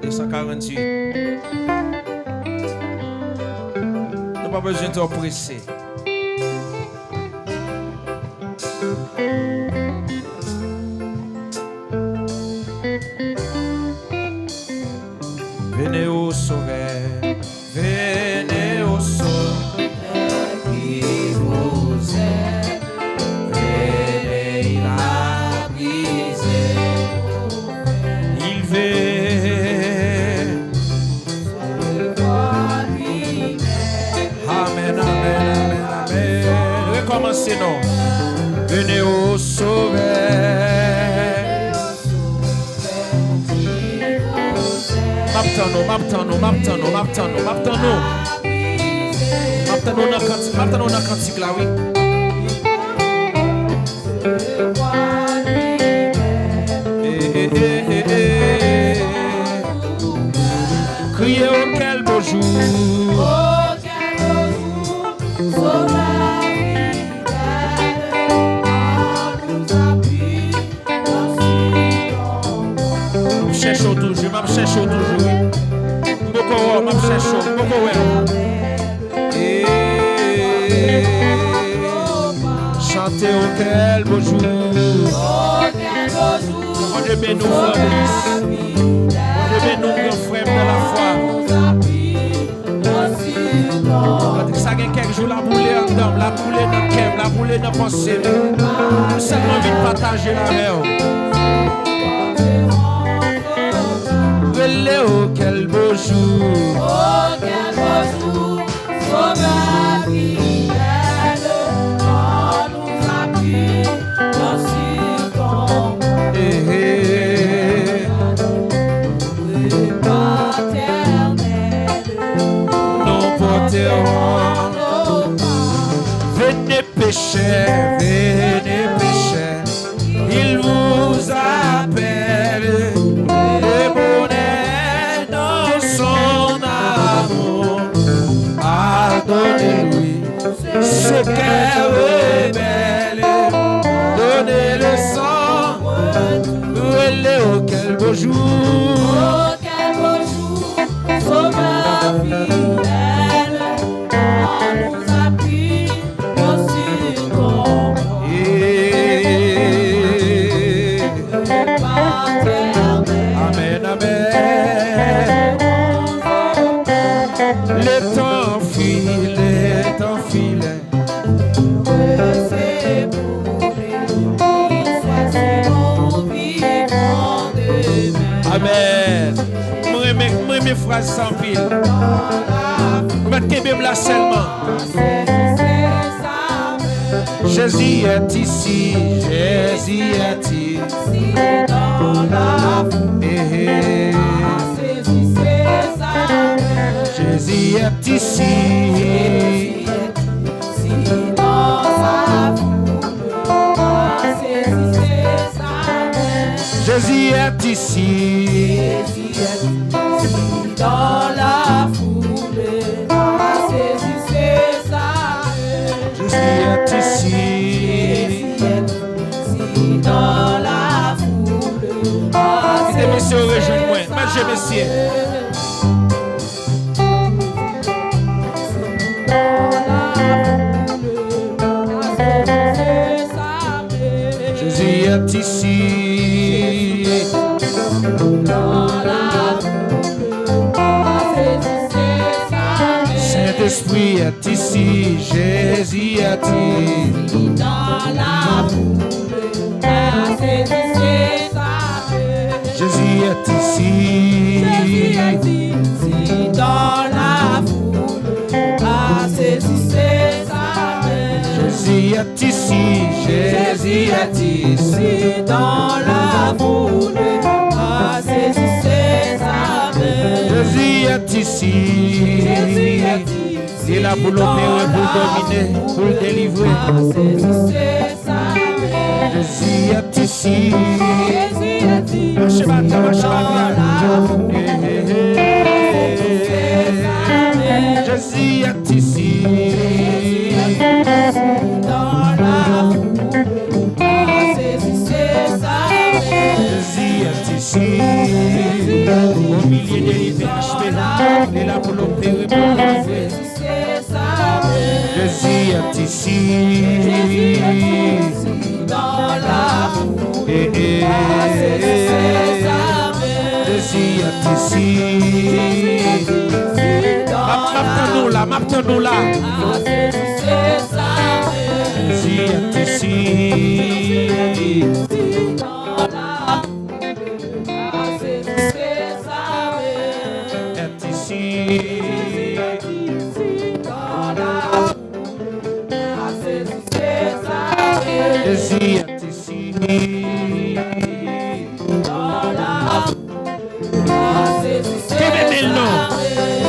248. Nous n'avons pas besoin de presser. Venez au sauveur, venez au sauveur qui vous aime, venez, il a brisé vos veines. Il veut sauver lui-même. Amen, amen, amen, amen. Recommencez non. Venez au sauveur. M'attendons dans cantique là, oui. Criez auquel beau jour. Cherchons toujours, m'a cherchons toujours. Beaucoup m'a cherchons, beaucoup chantez auquel beau jour. On devait nous voir plus. On devait nous grands frères de la foi. Ça gagne quelques jours la boulée en dame, la boulée dans le cœur, la boulée dans le pensée. Nous seulement envie de partager la mer. Oh, quel beau jour, sauveur fidèle, quand nous appuie dans si bon. Nous porterons nos pas. Venez pécher, il vous appelle. Donnez-lui ce cœur rebelle, donnez le sang, relais au quel beau jour, sauveur fidèle, on nous appuie aussi comme amen, amen. Le temps file, c'est pour amen. Moi mes phrases sans pile. Vous mettez là seulement. Jésus est ici, Jésus est ici dans la Jésus est ici dans sa foule, Jésus est ici dans la foule, saisissez sa Jésus est ici dans la foule. Mesdames et messieurs, rejoignez-moi, mesdames et messieurs. Jésus est ici dans la Saint-Esprit est ici, Jésus est ici dans la foule, Jésus est ici dans la foule, Jésus est ici, Jésus est ici dans la foule, Jésus est ici, il est là pour l'opérer, pour dominer, pour le délivrer. Jésus est ici, Jésus est ici dans la foule, Jésus est ici, Au milieu des livres achetés, il est là pour l'opérer, pour l'enlever. Jésus est ici. Dans l'amour. Jésus est ici. M'attendons là, m'attendons là. Jésus est ici. Est ici. Jésus est ici.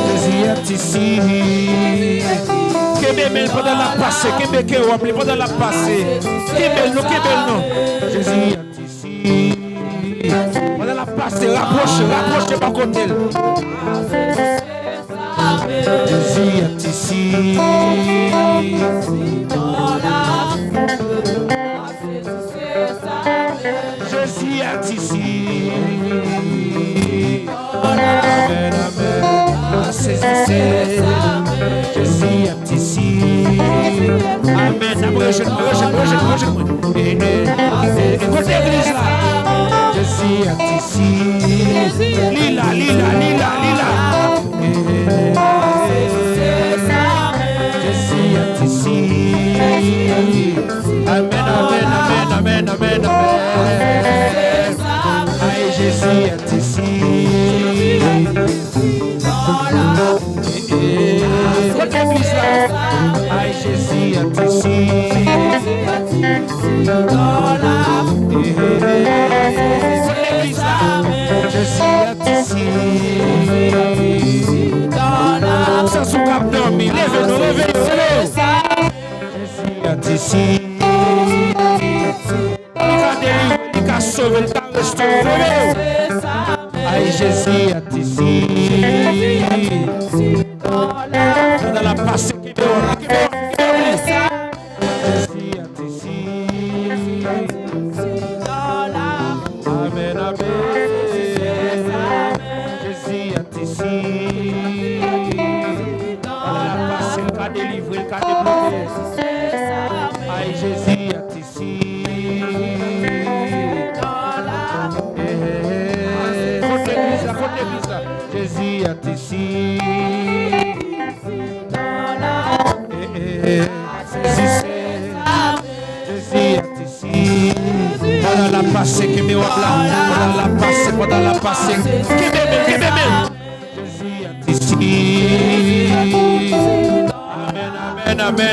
Jésus est ici. Kebel pendant la passée, Kebel pendant la passée. Kebel non. Jésus est ici. Pendant la passée, rapproche par côté. Jésus est ici. Jésus est ici. Amen, amen. Saisissez. Jésus est ici. Amen. Rejoins-moi. Écoutez l'église là. Jésus est ici. Lila. Jésus est ici. Amen. Aïe, Jésus est ici. Votre église là. Aïe, Jésus est ici. Votre église là. Jésus est ici. Ça sous cap dormi. Levez-nous. Jésus est ici. Il a sauvé, il a restauré. Aïe, Jésus est ici. Dans la passée qui dort. Jésus est ici. Amen. Jésus est ici. Dans la passée, il a délivré, il a débloqué. Aïe, Jésus est ici. Jésus est ici. Jésus est ici. Pendant la passée qui me wabla. Pendant la passée. Jésus est ici. Amen.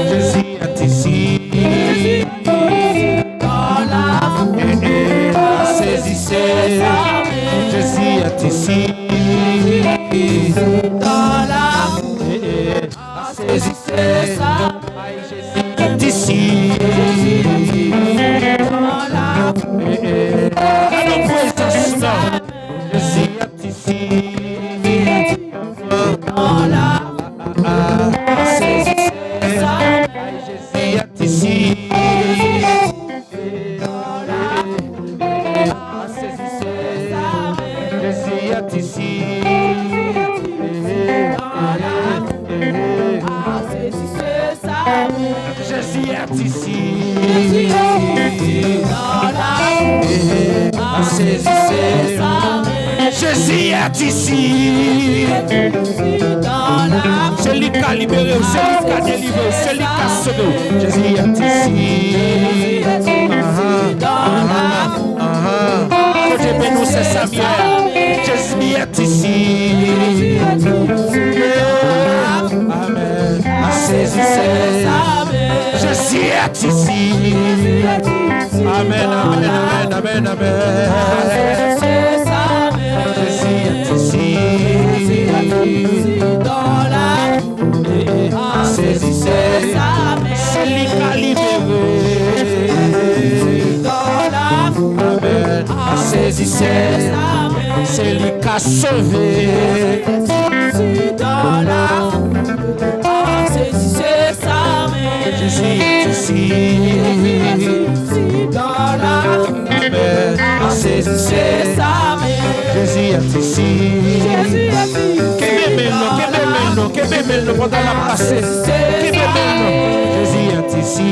Jésus est ici. Saisissez. Jésus est ici. Dans l'amour. Saisissez. Jésus est ici. Dans l'amour. À nos présents. Jésus est ici. Dans l'amour. Saisissez. Jésus est ici. Jésus est ici. Jésus est ici. C'est lui qui a libéré, c'est lui qui a délivré, c'est lui qui a sauvé. Jésus est ici. Côté Bénou, c'est Samuel. Jésus est ici. Amen. Saisissez. Jésus est ici. Amen. Jésus est ici. Dans la saisissez. C'est lui qui a libéré. Dans la amen. Saisissez. C'est lui qui a sauvé. Dans la saisissez ça. Jésus est ici. Dans la amen. Saisissez. Jésus est ici. Kébé-mel-nous pendant la passée. Kébé-mel-nous. Jésus est ici.